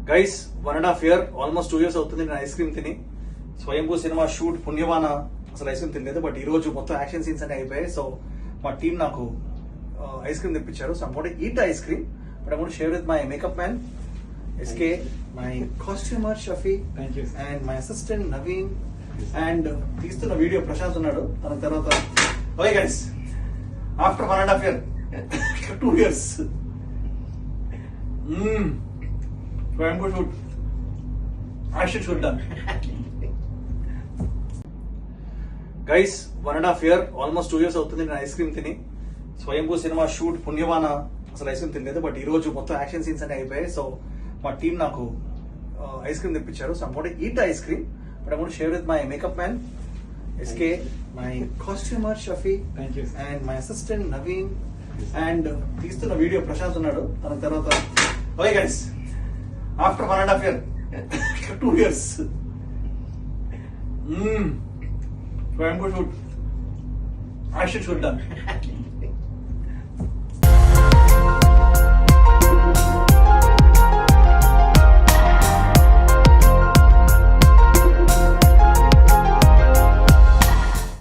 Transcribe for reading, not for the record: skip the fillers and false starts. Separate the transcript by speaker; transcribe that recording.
Speaker 1: Guys 1.5 year almost 2 years అవుతుంది నేను ice cream తిని. స్వయంభూ సినిమా షూట్ పుణ్యవాన అసలు ఐస్ క్రీమ్ తినలేదు. బట్ ఈ రోజు మొత్తం యాక్షన్ సీన్స్ అన్ని అయిపోయాయి. సో మా టీం నాకు ఐస్ క్రీమ్ తెప్పించారు. So I'm going to eat ice cream, but I'm going to share with my makeup man SK, my costumer Shafi, and my assistant Naveen, and తీస్తున్న వీడియో ప్రశాంత్ ఉన్నాడు. తన తర్వాత okay guys, after 1.5 year 2 years Swayambhu shoot action shoot done. Guys 1.5 year almost 2 years అవుతుంది నేను ice cream తిని. స్వయంభూ cinema shoot పుణ్యవాన అసలు ice cream తినలేదు. But ఈ రోజు మొత్తం యాక్షన్ సీన్స్ అన్ని అయిపోయాయి. సో మా టీం నాకు ఐస్ క్రీమ్ తెప్పించారు. So I'm going to eat ice cream, but I'm going to share with my makeup man SK, my costumer Shafi, and my assistant Naveen, and తీస్తున్న వీడియో ప్రశాంత్ ఉన్నాడు. తన తర్వాత okay guys, after 1.5 year 2 years Swayambhu shoot action shoot done.